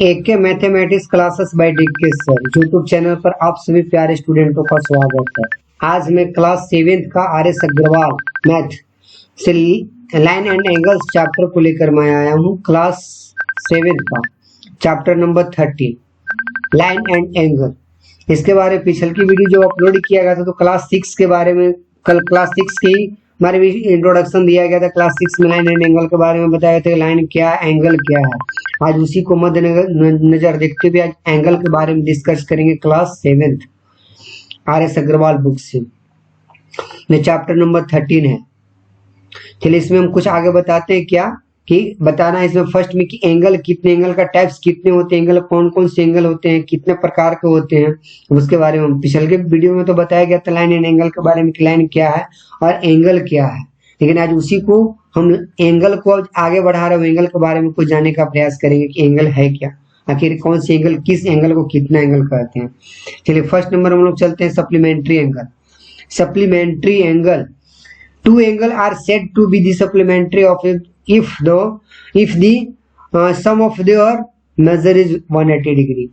AK mathematics classes by DK sir YouTube channel पर आप सभी प्यारे स्टूडेंटों का स्वागत है। आज मैं क्लास 7th का आर.एस. अग्रवाल मैथ से लाइन एंड एंगल्स चैप्टर को लेकर मैं आया हूँ। क्लास 7th का chapter number 30 line and angle. इसके बारे में पिछल की वीडियो जो अपलोड किया गया था तो क्लास 6 के बारे में, कल क्लास 6 की बारे में इंट्रोडक्शन दिया गया था। क्लास 6 में लाइन एंड एंगल के बारे में बताया था, लाइन क्या है, एंगल क्या है। आज उसी को मद्देनजर देखते हुए आज एंगल के बारे में डिस्कस करेंगे class 7th RS. Agarwal book से। चैप्टर नंबर 13 है। चलिए इसमें हम कुछ आगे बताते हैं क्या कि बताना है इसमें फर्स्ट में कि एंगल कितने, एंगल का टाइप्स कितने होते हैं, एंगल कौन कौन से एंगल होते हैं, कितने प्रकार के होते हैं, उसके बारे में पिछले के वीडियो में तो बताया गया था लाइन एंड एंगल के बारे में कि लाइन क्या है और एंगल क्या है। लेकिन आज उसी को हम एंगल को आगे बढ़ा रहे हैं, एंगल के बारे में कुछ जानने का प्रयास करेंगे कि एंगल है क्या, आखिर कौन सी एंगल, किस एंगल को कितना एंगल कहते हैं। चलिए फर्स्ट नंबर हम लोग चलते हैं supplementary angle. Supplementary angle, two angle are said to be the supplementary of it if the sum of their measure is 180 degree।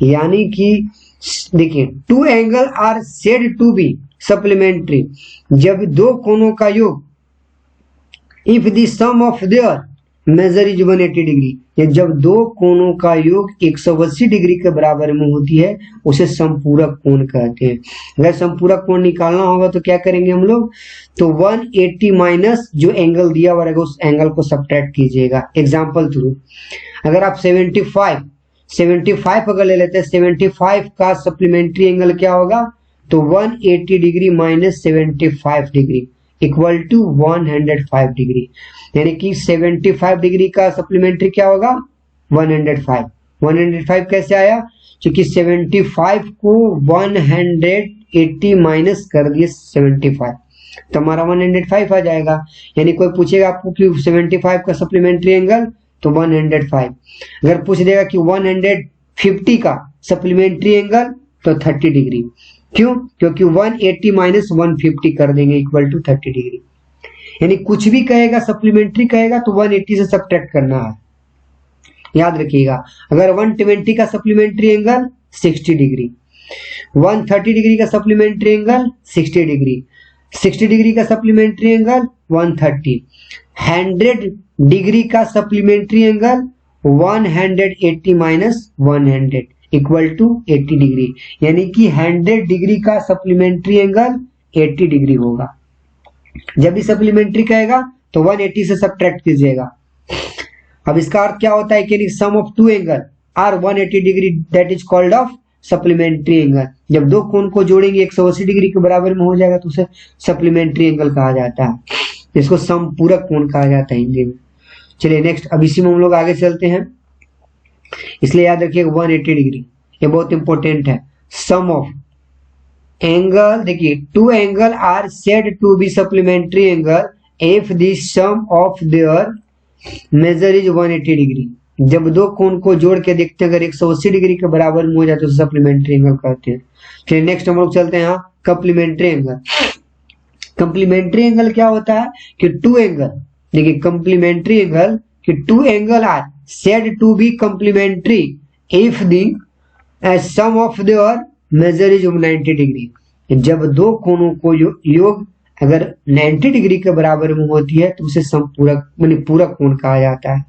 यानी कि देखिए two angle are said to be supplementary, जब दो कोणों का योग, if the sum of their measure is 180 degree, जब दो कोणों का योग 180 डिग्री के बराबर में होती है उसे समपूरक कोण कहते हैं। अगर समपूरक कोण निकालना होगा तो क्या करेंगे हम लोग, तो 180 माइनस जो एंगल दिया हुआ रहेगा उस एंगल को सब्ट्रैक्ट कीजिएगा। एग्जांपल थ्रू अगर आप 75 अगर ले लेते हैं, 75 का सप्लीमेंट्री एंगल क्या होगा, तो 180 degree minus 75 degree equal to 105 degree. यानी कि 75 डिग्री का सप्लीमेंट्री क्या होगा, 105। 105 कैसे आया, क्योंकि 75 को 180 माइनस कर दिए 75 तो हमारा 105 आ जाएगा। यानी कोई पूछेगा आपको कि 75 का सप्लीमेंट्री एंगल, तो 105। अगर पूछ देगा कि 150 का सप्लीमेंट्री एंगल, तो 30 डिग्री। क्यों, क्योंकि 180 माइनस 150 कर देंगे इक्वल टू 30 डिग्री। यानी कुछ भी कहेगा सप्लीमेंट्री कहेगा तो 180 से सब्ट्रैक्ट करना है, याद रखिएगा। अगर 120 का सप्लीमेंट्री एंगल 60 डिग्री, 130 डिग्री का सप्लीमेंट्री एंगल 60 डिग्री, 60 डिग्री का सप्लीमेंट्री एंगल 130, 100 डिग्री का supplementary angle 180 minus 100 equal to 80 degree. यानी कि 100 डिग्री का सप्लीमेंट्री एंगल 80 डिग्री होगा। जब भी सप्लीमेंट्री कहेगा तो 180 से सब्ट्रैक्ट कीजिएगा। अब इसका अर्थ क्या होता है कि sum of two angle are 180 degree that is called of supplementary angle. जब दो कोण को जोड़ेंगे 180 डिग्री के बराबर में हो जाएगा तो उसे सप्लीमेंट्री एंगल कहा जाता है, इसको समपूरक कोण कहा जाता है हिंदी में। चलिए नेक्स्ट, अब इसी में हम लोग आगे चलते हैं, इसलिए याद रखिएगा 180 डिग्री, ये बहुत इंपॉर्टेंट है। सम ऑफ एंगल, देखिए two angle are said to be supplementary angle if the sum of their measure is 180 degree. जब दो कोण को जोड़ के देखते हैं अगर 180 डिग्री के बराबर में हो जाए तो सप्लीमेंट्री एंगल कहते हैं। फिर नेक्स्ट हम लोग चलते हैं यहाँ कंप्लीमेंट्री एंगल। कंप्लीमेंट्री एंगल क्या होता है कि टू एंगल, देखिए कंप्लीमेंट्री एंगल कि two angle are said to be complementary if the sum of their measure is 90 degree. जब दो कोणों को योग अगर 90 डिग्री के बराबर में होती है तो उसे समपूरक माने पूरक कोण कहा जाता है।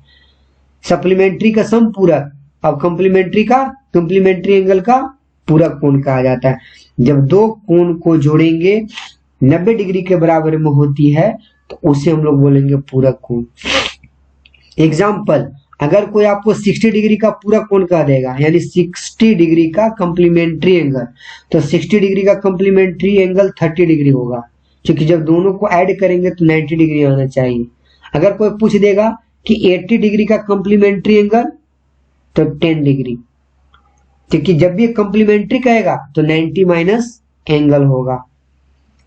सप्लीमेंट्री का समपूरक, अब कंप्लीमेंट्री एंगल का पूरक कोण कहा जाता है। जब दो कोण को जोड़ेंगे 90 डिग्री के बराबर में होती है तो उसे हम लोग बोलेंगे पूरक कोण। एग्जाम्पल, अगर कोई आपको 60 डिग्री का पूरक कोण कह देगा, यानी 60 डिग्री का कंप्लीमेंट्री एंगल, तो 60 डिग्री का कंप्लीमेंट्री एंगल 30 डिग्री होगा, क्योंकि जब दोनों को ऐड करेंगे तो 90 डिग्री आना चाहिए। अगर कोई पूछ देगा कि 80 डिग्री का कंप्लीमेंट्री एंगल, तो 10 डिग्री, क्योंकि जब भी कंप्लीमेंट्री कहेगा तो 90 माइनस एंगल होगा।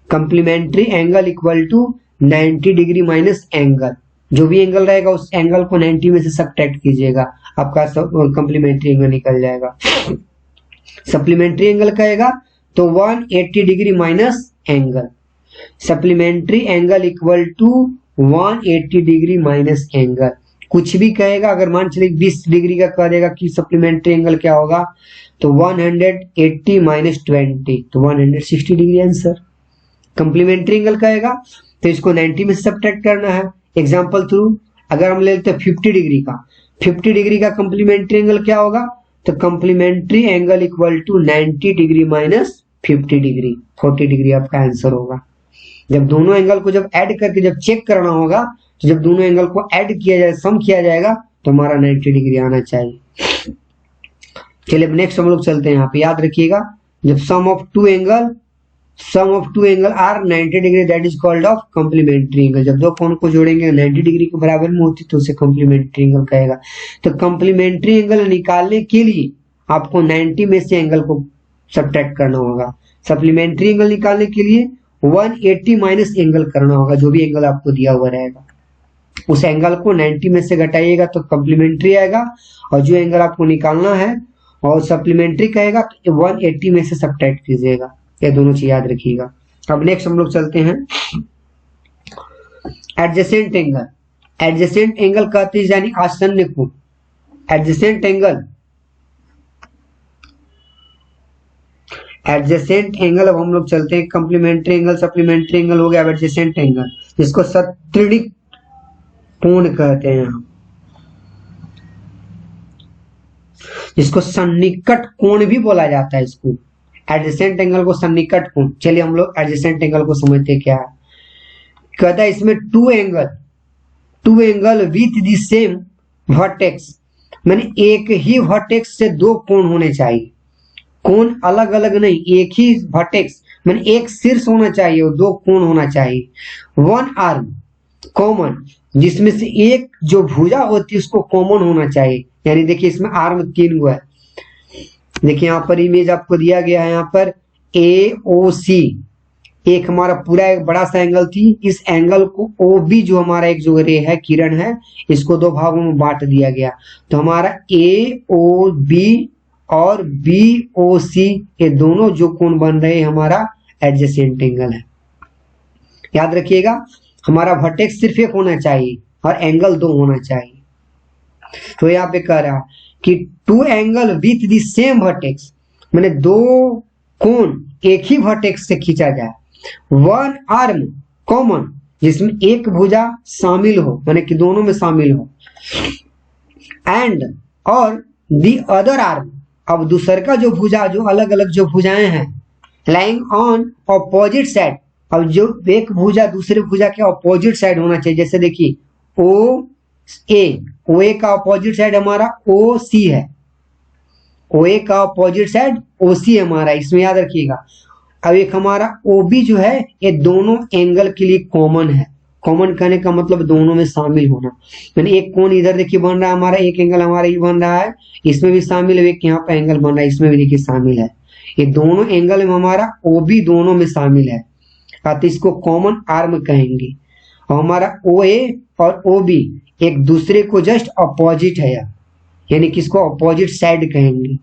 Complementary angle equal to 90 degree minus angle, जो भी एंगल रहेगा उस एंगल को 90 में से सब्ट्रैक्ट कीजिएगा, आपका कंप्लीमेंट्री एंगल निकल जाएगा। सप्लीमेंट्री एंगल कहेगा तो 180 degree minus angle, supplementary angle equal to 180 degree minus angle. कुछ भी कहेगा, अगर मान चलिए 20 डिग्री का कह देगा कि सप्लीमेंट्री एंगल क्या होगा, तो 180 माइनस 20 तो 160 डिग्री आंसर। कंप्लीमेंट्री एंगल कहेगा तो इसको 90 में सब्ट्रैक्ट करना है। एग्जांपल थ्रू अगर हम ले लेते हैं 50 डिग्री का, 50 डिग्री का कंप्लीमेंट्री एंगल क्या होगा, तो complementary angle equal to 90 degree minus 50 degree, 40 degree आपका आंसर होगा। जब दोनों एंगल को जब ऐड करके जब चेक करना होगा, तो जब दोनों एंगल को ऐड किया जाए, सम किया जाएगा, तो हमारा 90 डिग्री आना चाहिए। चलिए नेक्स्ट हम लोग चलते हैं। यहाँ पे याद रखिएगा, जब sum of two angle are 90 degree, that is called of complementary angle. जब दो कोण को जोड़ेंगे 90 डिग्री के बराबर में होती तो उसे कॉम्प्लीमेंट्री एंगल कहेगा। तो कॉम्प्लीमेंट्री एंगल निकालने के लिए आपको 90 में से एंगल को सब्ट्रैक्ट करना होगा। सप्लीमेंट्री एंगल निकालने के लिए 180 माइनस एंगल करना होगा, जो भी एंगल आपको दिया हुआ रहेगा उस एंगल को 90 में से घटाइएगा तो कॉम्प्लीमेंट्री आएगा, और जो एंगल आपको निकालना है और सप्लीमेंट्री कहेगा तो 180 में से सब्ट्रैक्ट कीजिएगा। ये दोनों चीज याद रखिएगा। अब नेक्स्ट हम लोग चलते हैं एडजेसेंट एंगल। एडजेसेंट एंगल कहते हैं यानी आसन्न कोण। एडजेसेंट एंगल अब हम लोग चलते हैं, कंप्लीमेंट्री एंगल सप्लीमेंट्री एंगल हो गया, अब एडजेसेंट एंगल जिसको सत्रिणिक कोण कहते हैं, जिसको सन्निकट कोण भी बोला जाता है। इसको एडजेसेंट एंगल को सन्निकट कोण। चलिए हम लोग एडजेसेंट एंगल को समझते हैं क्या है। कहता है इसमें two angle with the same vertex, माने एक ही वर्टेक्स से दो कोण होने चाहिए, कोण अलग अलग नहीं, एक ही वर्टेक्स माने एक शीर्ष होना चाहिए और दो कोण होना चाहिए। वन आर्म कॉमन, जिसमें से एक जो भुजा होती है उसको कॉमन होना चाहिए। यानी देखिए इसमें आर्म 3 गो है। देखिए यहाँ पर इमेज आपको दिया गया है, यहाँ पर AOC एक हमारा पूरा एक बड़ा सा एंगल थी। इस एंगल को OB जो हमारा एक जो रे है, किरण है, इसको दो भागों में बांट दिया गया। तो हमारा AOB और BOC ये दोनों जो कोण बन रहे हैं हमारा एडजेसेंट एंगल है। याद रखिएगा हमारा वर्टेक्स सिर्फ एक होना चाहिए और एंगल 2 होना चाहिए। तो यहाँ पे कह रहा कि two angle with the same vertex, माने दो कोण एक ही वर्टेक्स से खींचा जाए। वन आर्म कॉमन, जिसमें एक भुजा शामिल हो, माने कि दोनों में शामिल हो। एंड और द अदर आर्म, अब दूसर का जो भुजा, जो अलग अलग जो भुजाएं हैं, लाइंग ऑन ऑपोजिट साइड, अब जो एक भुजा दूसरे भुजा के ऑपोजिट साइड होना चाहिए। जैसे देखिए OA का ऑपोजिट साइड हमारा OC है, OA का ऑपोजिट साइड OC हमारा, इसमें याद रखिएगा। अब एक हमारा OB जो है, ये दोनों एंगल के लिए कॉमन है। कॉमन कहने का मतलब दोनों में शामिल होना, यानी एक कोण इधर देखिए बन रहा है हमारा, एक एंगल हमारा ये बन रहा है, इसमें भी शामिल है, एक यहाँ पे एंगल बन रहा है, इसमें भी देखिए शामिल है। ये दोनों एंगल में हमारा OB दोनों में शामिल है, तो इसको कॉमन आर्म कहेंगे। और हमारा OA और OB एक दूसरे को जस्ट अपोजिट है, यानी किसको अपोजिट साइड कहेंगे।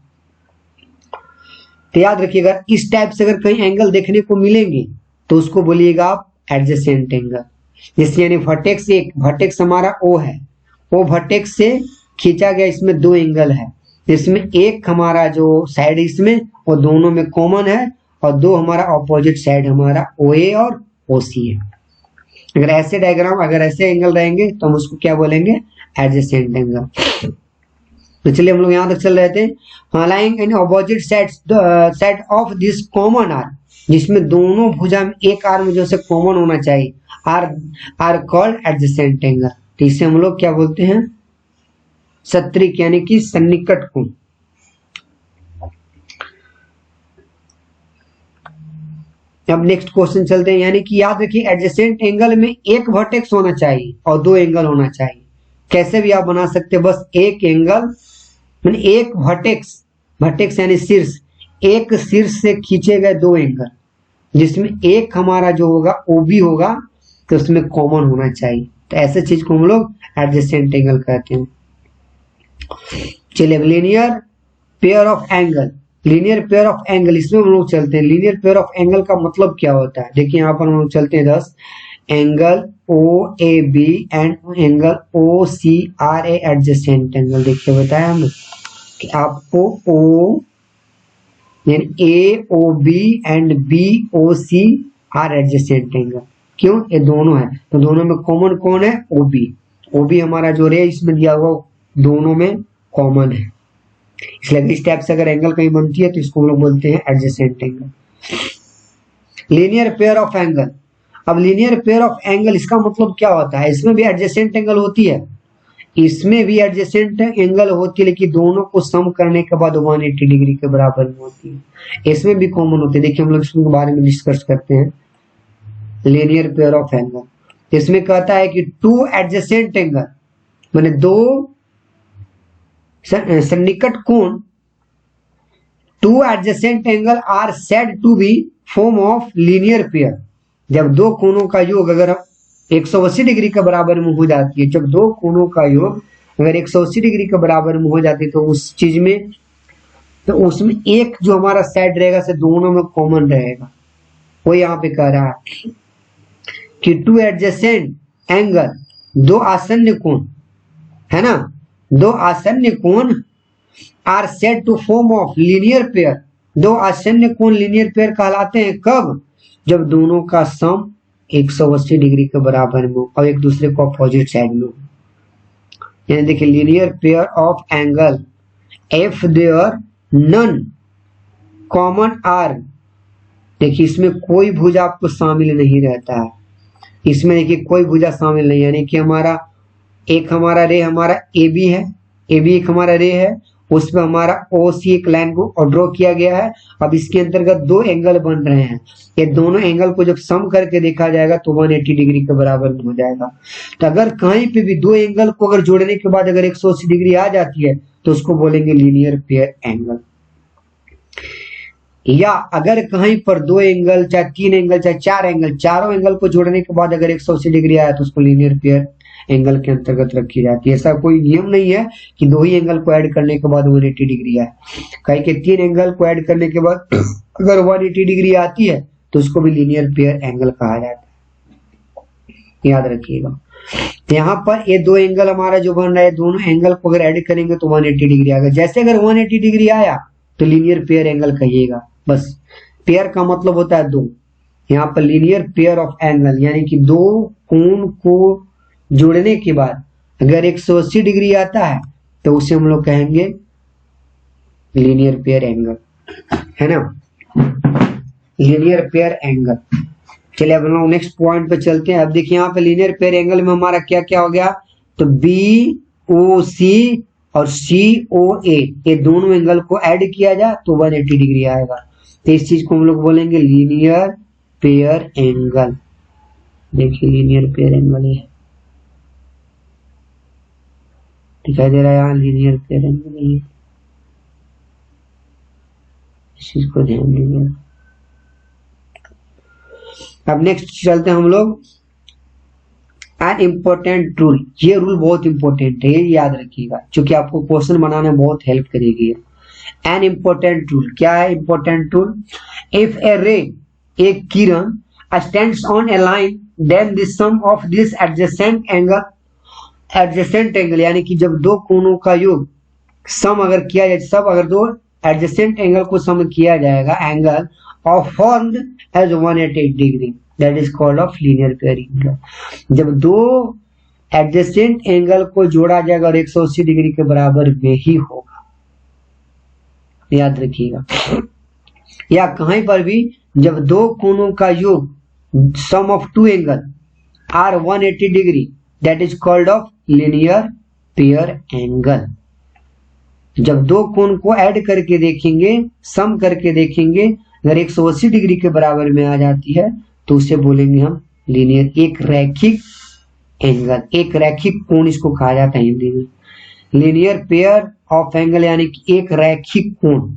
तो याद रखिएगा इस टाइप से अगर कहीं एंगल देखने को मिलेंगे तो उसको बोलिएगा आप एडजेसेंट एंगल। जैसे यानी वर्टेक्स, एक वर्टेक्स हमारा O है, वो वर्टेक्स से खींचा गया, इसमें 2 एंगल है, जिसमें एक हमारा जो साइड इसमें वो दोनों में कॉमन है, और 2 हमारा ऑपोजिट साइड हमारा OA और OC है। अगर ऐसे डायग्राम, अगर ऐसे एंगल रहेंगे तो हम उसको क्या बोलेंगे, एडजेसेंट एंगल। तो चलिए हम लोग यहाँ तक चल रहे थे। Lying in opposite side of this common arm, जिसमें दोनों भुजा में एक आर्म जो से कॉमन होना चाहिए, आर कॉल्ड एडजेसेंट एंगल। तो इसे हम लोग क्या बोलते हैं, सत्रिक यानी कि सन्निकट कोण। अब नेक्स्ट क्वेश्चन चलते हैं, यानी कि याद रखिए एडजेसेंट एंगल में एक वर्टेक्स होना चाहिए और 2 एंगल होना चाहिए। कैसे भी आप बना सकते हैं, बस एक एंगल माने एक वर्टेक्स यानी शीर्ष, एक शीर्ष से खींचे गए 2 एंगल, जिसमें एक हमारा जो होगा OB होगा, तो उसमें कॉमन होना चाहिए। तो ऐसे चीज को हम लोग एडजेसेंट एंगल कहते हैं। चलिए linear pair of angle, linear pair of angle इसमें हम लोग चलते हैं। लीनियर पेयर ऑफ एंगल का मतलब क्या होता है, देखिए यहाँ पर हम लोग चलते हैं 10। Angle O A B and angle O C are a adjacent angle. देखिए बताया हम कि आपको ओ यानी A O B and B O C are adjacent angle. क्यों? ये दोनों है तो दोनों में कॉमन कौन है? O B. ओ बी हमारा जो रे इसमें दिया हुआ दोनों में कॉमन है, इसलिए इस टाइप से अगर एंगल कहीं बनती है तो इसको हम लोग बोलते हैं adjacent angle. Linear pair of angle. अब लीनियर पेयर ऑफ एंगल इसका मतलब क्या होता है? इसमें भी एडजेसेंट एंगल होती है, इसमें भी एडजेसेंट एंगल होती है, लेकिन दोनों को सम करने के बाद 180 डिग्री के बराबर में होती है। इसमें भी कॉमन होती है। देखिए हम लोग इसके बारे में डिस्कस करते हैं। लीनियर पेयर ऑफ एंगल इसमें कहता है कि टू एडजेसेंट एंगल माने दो सन्निकट कोण, two adjacent angle are said to be form of linear pair. जब दो कोणों का योग अगर 180 डिग्री के बराबर में हो जाती है, जब दो कोणों का योग अगर 180 डिग्री के बराबर में हो जाती है तो उस चीज में तो उसमें एक जो हमारा साइड रहेगा से दोनों में कॉमन रहेगा। वो यहाँ पे कह रहा है कि टू एडजेसेंट एंगल, दो आसन्न कोण है ना, दो आसन्न कोण are said to form of linear pair. दो आसन्न कोण लीनियर पेयर कहलाते हैं कब? जब दोनों का सम 180 डिग्री के बराबर में और एक दूसरे को अपोजिट साइड में। यानी देखिए linear pair of angle if their non common arm. देखिए इसमें कोई भुजा आपको शामिल नहीं रहता है, इसमें देखिए कोई भुजा शामिल नहीं, यानी कि हमारा एक हमारा रे हमारा ए बी है, ए बी एक हमारा रे है, उसमें हमारा ओ सी एक लाइन को ड्रॉ किया गया है। अब इसके अंतर्गत दो एंगल बन रहे हैं, ये दोनों एंगल को जब सम करके देखा जाएगा तो 180 डिग्री के बराबर हो जाएगा। तो अगर कहीं पे भी दो एंगल को अगर जोड़ने के बाद अगर 180 डिग्री आ जाती है तो उसको बोलेंगे लीनियर पेयर एंगल। या अगर कहीं पर दो एंगल चाहे तीन एंगल चाहे चार एंगल, चारों एंगल को जोड़ने के बाद अगर 180 डिग्री आया तो उसको लीनियर पेयर एंगल के अंतर्गत रखी जाती है। ऐसा कोई नियम नहीं है कि दो ही एंगल को ऐड करने के बाद 180 डिग्री आए। कहीं के तीन एंगल को ऐड करने के बाद अगर 180 डिग्री आती है तो उसको भी लीनियर पेयर एंगल कहा जाता है, याद रखिएगा। तो यहाँ पर ये दो एंगल हमारा जो बन रहा है, दोनों एंगल को अगर ऐड करेंगे तो 180 डिग्री आएगा। जैसे अगर 180 डिग्री आया तो लीनियर पेयर एंगल कहिएगा, बस। पेयर का मतलब होता है दो। यहाँ पर लीनियर पेयर ऑफ एंगल यानी कि दो कोण को जोड़ने के बाद अगर 180 डिग्री आता है तो उसे हम लोग कहेंगे लीनियर पेयर एंगल, है ना, लीनियर पेयर एंगल। चलिए अब हम लोग नेक्स्ट पॉइंट पे चलते हैं। अब देखिए यहाँ पे लीनियर पेयर एंगल में हमारा क्या क्या हो गया, तो बी ओ सी और सी ओ ए ये दोनों एंगल को ऐड किया जाए तो 180 डिग्री आएगा। तो इस चीज को हम लोग बोलेंगे लीनियर पेयर एंगल। देखिए लीनियर पेयर एंगल है, दिखाई दे रहा है यहाँ लीनियर पेयर एंगल है, इस चीज को ध्यान दीजिए। अब नेक्स्ट चलते हैं हम लोग एन इम्पोर्टेंट रूल। ये रूल बहुत इंपॉर्टेंट है, ये याद रखिएगा क्योंकि आपको क्वेश्चन बनाने में बहुत हेल्प करेगी। एन इम्पोर्टेंट रूल क्या है? Important rule, if a ray एक किरण stands on a line then the sum of this adjacent angle, adjacent angle यानी कि जब दो कोणों का योग सम अगर किया जाए, सब अगर दो एडजेसेंट एंगल को सम किया जाएगा, angle of formed as 180 degree, that is called of linear pair angle. जब दो एडजेसेंट एंगल को जोड़ा जाएगा और 180 डिग्री के बराबर में ही होगा, याद रखिएगा। या कहीं पर भी जब दो कोणों का योग sum of two angle are 180 degree, that is called of linear pair angle. जब दो कोण को ऐड करके देखेंगे, सम करके देखेंगे, अगर 180 डिग्री के बराबर में आ जाती है तो उसे बोलेंगे हम लीनियर, एक रैखिक एंगल, एक रैखिक कोण इसको कहा जाता है हिंदी में। लीनियर पेयर ऑफ एंगल यानी कि एक रैखिक कोण।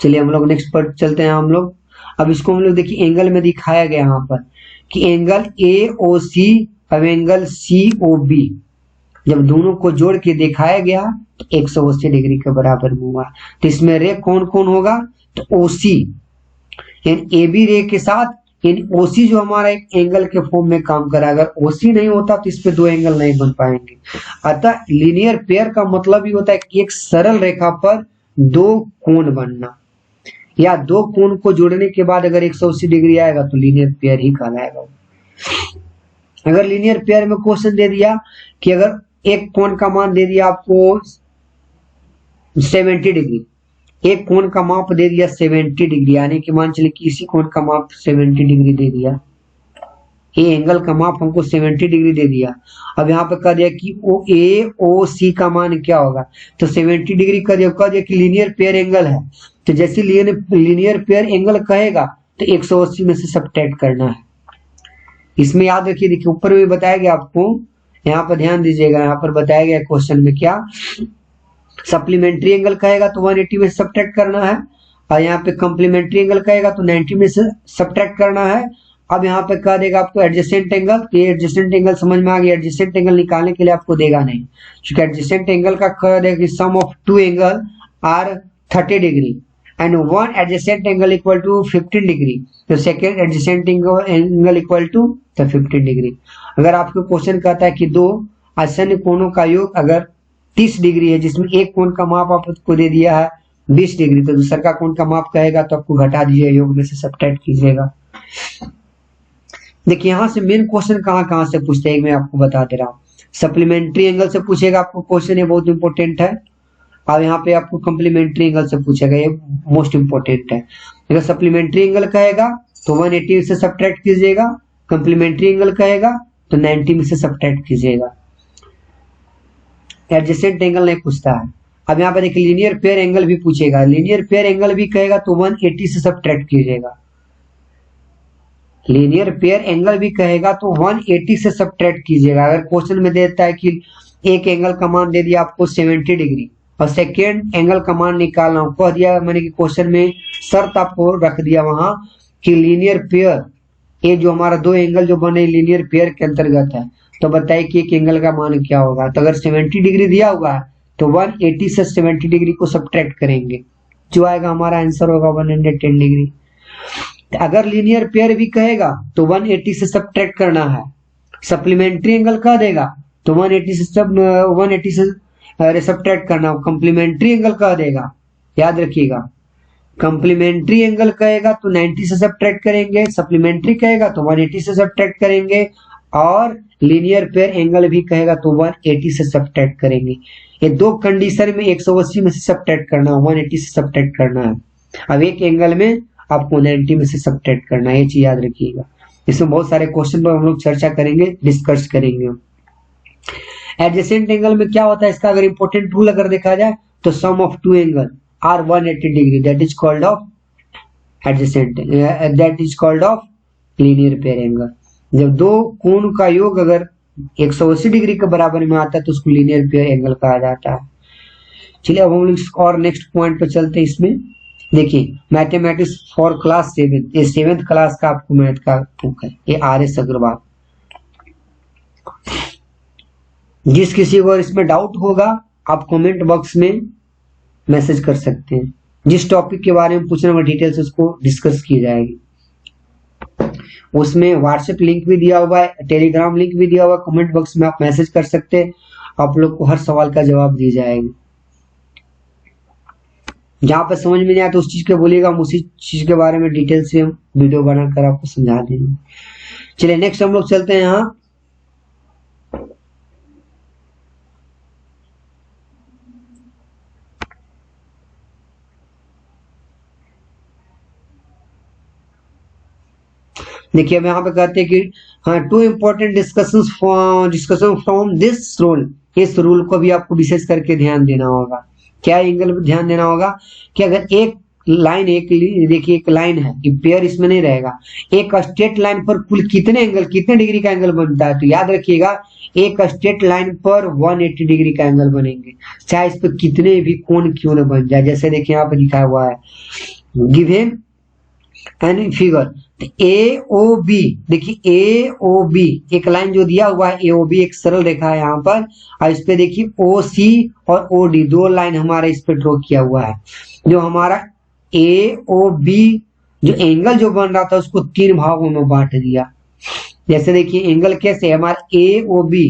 चलिए हम लोग नेक्स्ट पर चलते हैं हम लोग। अब इसको हम लोग देखिए एंगल में दिखाया गया यहाँ पर कि एंगल ए ओ सी और एंगल सी ओ बी जब दोनों को जोड़ के दिखाया गया तो 180 डिग्री के बराबर में हुआ। तो इसमें रे कौन कौन होगा, तो ओ सी यानी ए बी रे के साथ इन ओसी जो हमारा एक एंगल के फॉर्म में काम करा, अगर ओसी नहीं होता तो इस पे दो एंगल नहीं बन पाएंगे। अतः लीनियर पेयर का मतलब ही होता है कि एक सरल रेखा पर दो कोण बनना, या दो कोण को जोड़ने के बाद अगर 180 डिग्री आएगा तो लीनियर पेयर ही कहलाएगा। अगर लीनियर पेयर में क्वेश्चन दे दिया कि अगर एक कोण का मान दे दिया आपको 70 डिग्री, एक कोण का माप दे दिया 70 डिग्री, यानी कि मान चलिए कि इसी कोण का माप 70 डिग्री दे दिया, ये एंगल का माप हमको 70 डिग्री दे दिया। अब यहाँ पे कह दिया कि ओ ए ओ सी का मान क्या होगा, तो 70 डिग्री कह दिया कि लीनियर पेयर एंगल है, तो जैसे लीनियर पेयर एंगल कहेगा तो 180 में से सब्ट्रैक्ट करना है। इसमें याद रखिए, देखिए ऊपर में बताया गया आपको, यहाँ पर ध्यान दीजिएगा, यहाँ पर बताया गया क्वेश्चन में क्या, सप्लीमेंट्री एंगल कहेगा तो 180 में से सब्ट्रैक्ट करना है, और यहाँ पे कॉम्प्लीमेंट्री एंगल कहेगा तो 90 में से सब्ट्रैक्ट करना है। अब यहाँ पे कह देगा आपको एडजेसेंट एंगल, तो ये एडजेसेंट एंगल समझ में आ गया, एडजेसेंट एंगल निकालने के लिए आपको देगा नहीं, क्योंकि एडजेसेंट एंगल का कह देगा कि sum of two angle are 30 degree and one adjacent angle equal to 15 degree, तो second adjacent angle equal to 15 degree. अगर आपको क्वेश्चन कहता है कि दो आसन्न कोणों का योग अगर 30 डिग्री है, जिसमें एक कोण का माप आपको दे दिया है 20 डिग्री, तो दूसरा का कोण का माप कहेगा तो आपको घटा दीजिए, योग में से सब्ट्रैक्ट कीजिएगा। देखिए यहाँ से मेन क्वेश्चन कहाँ से पूछते हैं, मैं आपको बता दे रहा हूँ। सप्लीमेंट्री एंगल से पूछेगा आपको क्वेश्चन, ये बहुत इंपॉर्टेंट है, और यहाँ पे आपको कॉम्प्लीमेंट्री एंगल से पूछेगा, ये मोस्ट इंपॉर्टेंट है। अगर सप्लीमेंट्री एंगल कहेगा तो 180 से सब्ट्रैक्ट कीजिएगा, कॉम्प्लीमेंट्री एंगल कहेगा तो 90 में से सब्ट्रैक्ट कीजिएगा। एडजेसेंट एंगल नहीं पूछता है। अब यहाँ पे देखिए लीनियर पेयर एंगल भी पूछेगा, लीनियर पेयर एंगल भी कहेगा तो 180 से सब्ट्रैक्ट कीजिएगा, लीनियर पेयर एंगल भी कहेगा तो 180 से सब्ट्रैक्ट कीजिएगा। अगर क्वेश्चन में देता है कि एक एंगल का मान दे दिया आपको 70 डिग्री और सेकेंड एंगल का मान निकालना हो, कह दिया मैंने कि क्वेश्चन में शर्त आपको रख दिया वहां कि लीनियर पेयर, ये जो हमारा दो एंगल जो बने लीनियर पेयर के अंतर्गत है, तो बताइए कि एक एंगल का मान क्या होगा। तो अगर 70 डिग्री दिया हुआ है तो 180 से 70 डिग्री को सब्ट्रैक्ट करेंगे, जो आएगा हमारा आंसर होगा 110 डिग्री। अगर लीनियर पेयर भी कहेगा तो 180 से सब्ट्रैक्ट करना है, सप्लीमेंट्री एंगल कह देगा तो 180 से सब्ट्रैक्ट करना, कॉम्प्लीमेंट्री एंगल कह देगा, याद रखिएगा, कॉम्प्लीमेंट्री एंगल कहेगा तो 90 से सब्ट्रैक्ट करेंगे, सप्लीमेंट्री कहेगा तो 180 से सब्ट्रैक्ट करेंगे, और लीनियर पेयर एंगल भी कहेगा तो 180 से सब्ट्रैक्ट करेंगे। ये दो कंडीशन में 180 में से सब्ट्रैक्ट करना है, 180 से सब्ट्रैक्ट करना है। अब एक एंगल में आपको 90 में से सब्ट्रैक्ट करना है, ये चीज याद रखिएगा। इसमें बहुत सारे क्वेश्चन पर हम लोग चर्चा करेंगे, डिस्कस करेंगे। एडजेसेंट एंगल में क्या होता है, इसका अगर इंपॉर्टेंट रूल अगर देखा जाए तो sum of two angle are 180 degree, that is called of adjacent, that is called of linear pair angle. जब दो कोण का योग अगर 180 डिग्री के बराबर में आता है तो उसको लीनियर पेयर एंगल कहा जाता है। चलिए अब हम लोग और नेक्स्ट पॉइंट पर चलते हैं। इसमें देखिए मैथमेटिक्स फॉर क्लास 7, ये 7th क्लास का आपको मैथ का बुक है, ये RS अग्रवाल। जिस किसी को इसमें डाउट होगा आप कमेंट बॉक्स में मैसेज कर सकते हैं, जिस टॉपिक के बारे में पूछना होगा डिटेल से उसको डिस्कस की जाएगी। उसमें व्हाट्सएप लिंक भी दिया हुआ है, टेलीग्राम लिंक भी दिया हुआ है, कमेंट बॉक्स में आप मैसेज कर सकते हैं, आप लोग को हर सवाल का जवाब दी जाएगी। जहां पर समझ में नहीं आया तो उस चीज के बोलिएगा, हम उसी चीज के बारे में डिटेल से हम वीडियो बनाकर आपको समझा देंगे। चलिए नेक्स्ट हम लोग चलते हैं। यहाँ देखिए अब यहाँ पे कहते हैं कि हाँ, two important discussion from this rule, इस रूल को भी आपको विशेष करके ध्यान देना होगा। क्या एंगल पर ध्यान देना होगा कि अगर एक लाइन, देखिए एक लाइन है कि पेयर इसमें नहीं रहेगा, एक स्ट्रेट लाइन पर कुल कितने एंगल, कितने डिग्री का एंगल बनता है, तो याद रखिएगा एक स्ट्रेट लाइन पर 180 डिग्री का एंगल बनेंगे, चाहे इस पर कितने भी कोण क्यों न बन जाए। जैसे देखिए यहाँ पर लिखा हुआ है गिवन एनी फिगर AOB, देखिए AOB एक लाइन जो दिया हुआ है, AOB एक सरल रेखा है यहाँ पर, और इस पे देखिए OC और OD दो लाइन हमारा इस पे ड्रॉ किया हुआ है। जो हमारा AOB जो एंगल जो बन रहा था उसको तीन भागों में बांट दिया। जैसे देखिए एंगल कैसे, हमारा ए ओ बी,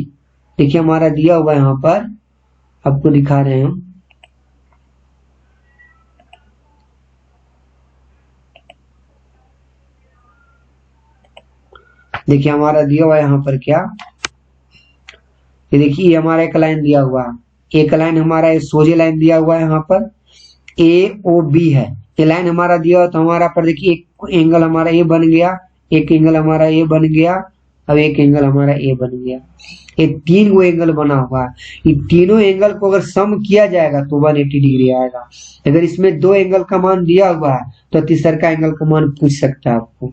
देखिए हमारा दिया हुआ है यहाँ पर, आपको दिखा रहे हैं हम। देखिए हमारा दिया हुआ है यहाँ पर क्या, ये देखिए हमारा एक लाइन दिया हुआ है, एक लाइन हमारा सोजे लाइन दिया हुआ है यहाँ पर ए ओ बी है, ये लाइन हमारा दिया हुआ, तो हमारा पर देखिए एक एंगल हमारा ए बन गया, एक एंगल हमारा ए बन गया, अब एक एंगल हमारा ए बन गया। ये तीन वो एंगल बना हुआ है, ये तीनों एंगल को अगर सम किया जाएगा तो 180 डिग्री आएगा। अगर इसमें दो एंगल का मान दिया हुआ है तो तीसरा का एंगल का मान पूछ सकता है आपको।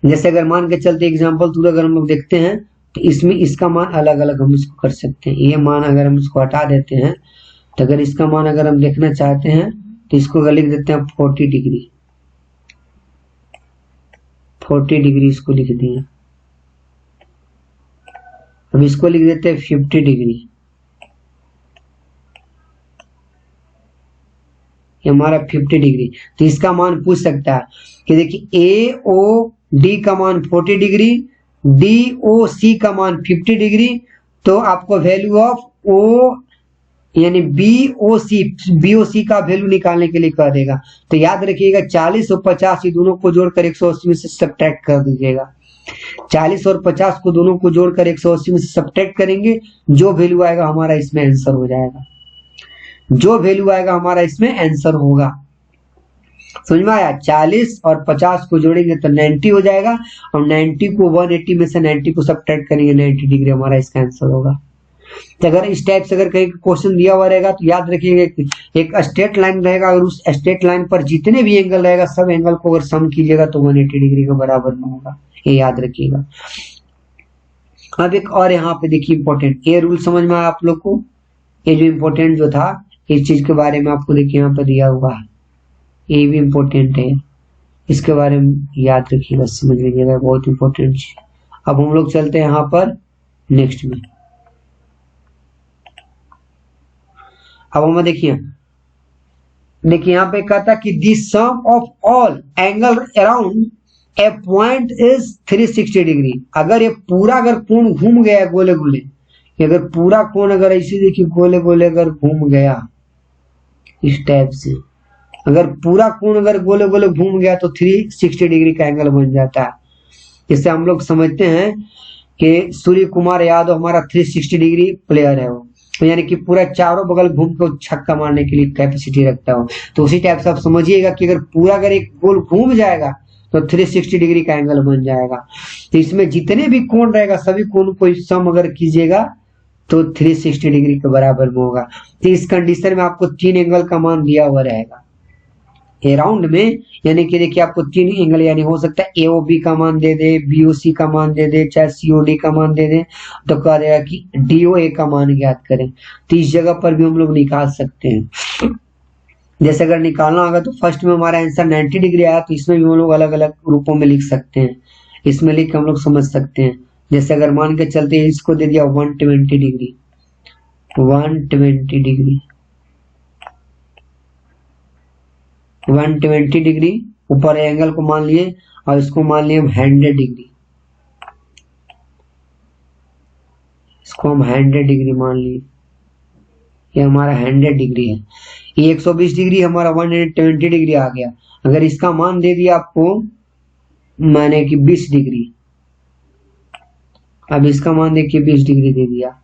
जैसे अगर मान के चलते एग्जाम्पल थ्रू अगर हम लोग देखते हैं तो इसमें इसका मान अलग अलग हम इसको कर सकते हैं। ये मान अगर हम इसको हटा देते हैं तो अगर इसका मान अगर हम देखना चाहते हैं तो इसको अगर लिख देते हैं 40 डिग्री, 40 डिग्री इसको लिख दिए। हम इसको लिख देते हैं 50 डिग्री, ये हमारा 50 डिग्री। तो इसका मान पूछ सकता है कि देखिए ए ओ डी का मान 40 डिग्री, डी ओ सी का मान 50 डिग्री, तो आपको वैल्यू ऑफ ओ यानी बी ओ सी का वैल्यू निकालने के लिए कह देगा। तो याद रखिएगा 40 और 50 ये दोनों को जोड़कर 180 में से सब्ट्रैक्ट कर दीजिएगा। 40 और 50 को दोनों को जोड़कर 180 में से सब्ट्रैक्ट करेंगे, जो वैल्यू आएगा हमारा इसमें आंसर हो जाएगा, जो वैल्यू आएगा हमारा इसमें आंसर होगा। समझ में आया? 40 और 50 को जोड़ेंगे तो 90 हो जाएगा, और 90 को 180 में से 90 को सब्ट्रैक्ट करेंगे 90 डिग्री हमारा इसका आंसर होगा। तो अगर इस टाइप से अगर कहीं क्वेश्चन दिया हुआ रहेगा तो याद रखिएगा एक स्ट्रेट लाइन रहेगा, अगर उस स्ट्रेट लाइन पर जितने भी एंगल रहेगा सब एंगल को अगर सम कीजिएगा तो 180 डिग्री के बराबर में होगा, ये याद रखिएगा। अब एक और यहाँ पे देखिए इंपॉर्टेंट ये रूल समझ में आया आप लोग को, ये जो इम्पोर्टेंट जो था इस चीज के बारे में आपको देखिए यहाँ पे दिया हुआ है, ये भी इम्पोर्टेंट है, इसके बारे में याद रखिएगा, समझ लीजिएगा, बहुत इंपॉर्टेंट। अब हम लोग चलते हैं यहाँ पर नेक्स्ट में। अब हमें देखिए यहाँ पे कहता कि the sum of all angle around a point is 360 degree. अगर ये पूरा अगर कोण घूम गया गोले गोले, अगर पूरा कोण अगर ऐसे देखिए गोले गोले अगर घूम गया इस टाइप से, अगर पूरा कोण अगर गोले गोले घूम गया तो 360 डिग्री का एंगल बन जाता है। इससे हम लोग समझते हैं कि सूर्य कुमार यादव हमारा 360 डिग्री प्लेयर है वो, तो यानी कि पूरा चारों बगल घूम के छक्का मारने के लिए कैपेसिटी रखता हो। तो उसी टाइप से आप समझिएगा कि अगर पूरा अगर एक गोल घूम जाएगा तो 360 डिग्री का एंगल बन जाएगा। तो इसमें जितने भी कोण रहेगा सभी कोण को सम अगर कीजिएगा तो 360 डिग्री के बराबर में होगा। तो इस कंडीशन में आपको तीन एंगल का मान दिया हुआ रहेगा अराउंड में, यानी कि देखिए आपको तीन एंगल यानी हो सकता है एओबी का मान दे दे, बीओसी का मान दे दे, चाहे सीओडी का मान दे दे, तो कह देगा कि डीओए का मान ज्ञात करें। तो इस जगह पर भी हम लोग निकाल सकते हैं। जैसे अगर निकालना होगा तो फर्स्ट में हमारा आंसर 90 डिग्री आया, तो इसमें भी हम लोग अलग अलग रूपों में लिख सकते हैं, इसमें लिख के हम लोग समझ सकते हैं। जैसे अगर मान के चलते हैं इसको दे दिया 120 डिग्री, 120 डिग्री, 120 डिग्री ऊपर एंगल को मान लिए और इसको मान लिए हम 100 डिग्री, इसको हम 100 डिग्री मान लिए, ये हमारा 100 डिग्री है। ये 120 डिग्री हमारा 120 डिग्री आ गया। अगर इसका मान दे दिया आपको माने कि 20 डिग्री, अब इसका मान देखिए 20 डिग्री दे दिया।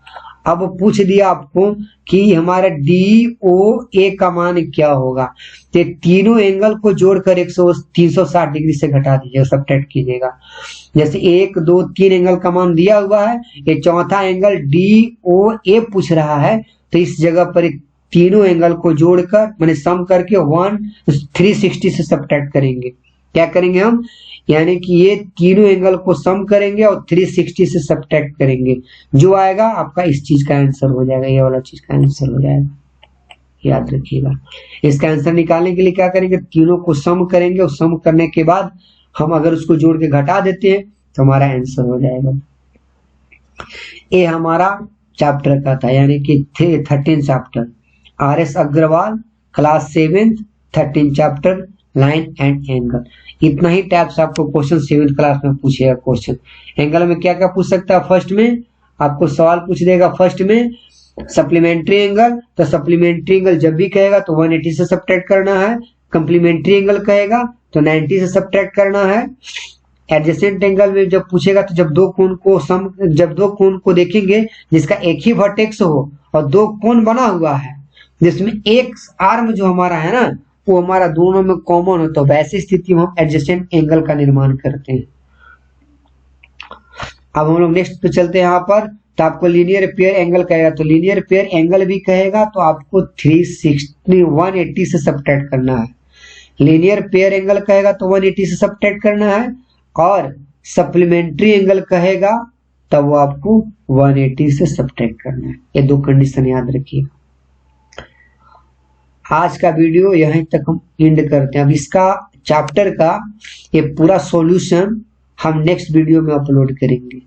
अब पूछ दिया आपको कि हमारा डी ओ ए का मान क्या होगा, तो तीनों एंगल को जोड़कर 360 डिग्री से घटा दीजिएगा, सब्ट्रैक्ट कीजिएगा। जैसे 1 2 3 एंगल का मान दिया हुआ है, ये चौथा एंगल डी ओ ए पूछ रहा है, तो इस जगह पर तीनों एंगल को जोड़कर मैंने सम करके 360 से सब्ट्रैक्ट करेंगे। क्या करेंगे हम, यानी कि ये तीनों एंगल को सम करेंगे और 360 से सब्ट्रैक्ट करेंगे, जो आएगा आपका इस चीज का आंसर हो जाएगा, ये वाला चीज का आंसर हो जाएगा, याद रखिएगा। इसका आंसर निकालने के लिए क्या करेंगे, तीनों को सम करेंगे और सम करने के बाद हम अगर उसको जोड़ के घटा देते हैं तो हमारा आंसर हो जाएगा। ये हमारा चैप्टर का था, यानी कि 13 chapter, RS Agarwal class 7th 13 chapter line and angle. इतना ही टाइप से आपको क्वेश्चन 7th क्लास में पूछेगा। क्वेश्चन एंगल में क्या क्या पूछ सकता है, फर्स्ट में आपको सवाल पूछ देगा फर्स्ट में सप्लीमेंट्री एंगल, तो सप्लीमेंट्री एंगल जब भी कहेगा तो 180 से सब्ट्रैक्ट करना है, कंप्लीमेंट्री एंगल कहेगा तो 90 से सब्ट्रैक्ट करना है। एडजेसेंट एंगल में जब पूछेगा तो जब दो कोण को देखेंगे जिसका एक ही वर्टेक्स हो और दो कोण बना हुआ है जिसमें एक आर्म जो हमारा है ना वो हमारा दोनों में कॉमन हो, तो वैसी स्थिति में हम एडजेसेंट एंगल का निर्माण करते हैं। अब हम लोग नेक्स्ट पे चलते हैं। यहाँ पर तो आपको लीनियर पेयर एंगल कहेगा तो लीनियर पेयर एंगल भी कहेगा तो आपको 180 से सब्ट्रैक्ट करना है। लीनियर पेयर एंगल कहेगा तो 180 से सब्ट्रैक्ट करना है, और सप्लीमेंट्री एंगल कहेगा तब वो आपको 180 से सब्ट्रैक्ट करना है। ये दो कंडीशन याद रखिएगा। आज का वीडियो यहीं तक हम एंड करते हैं। अब इसका चैप्टर का ये पूरा सॉल्यूशन हम नेक्स्ट वीडियो में अपलोड करेंगे।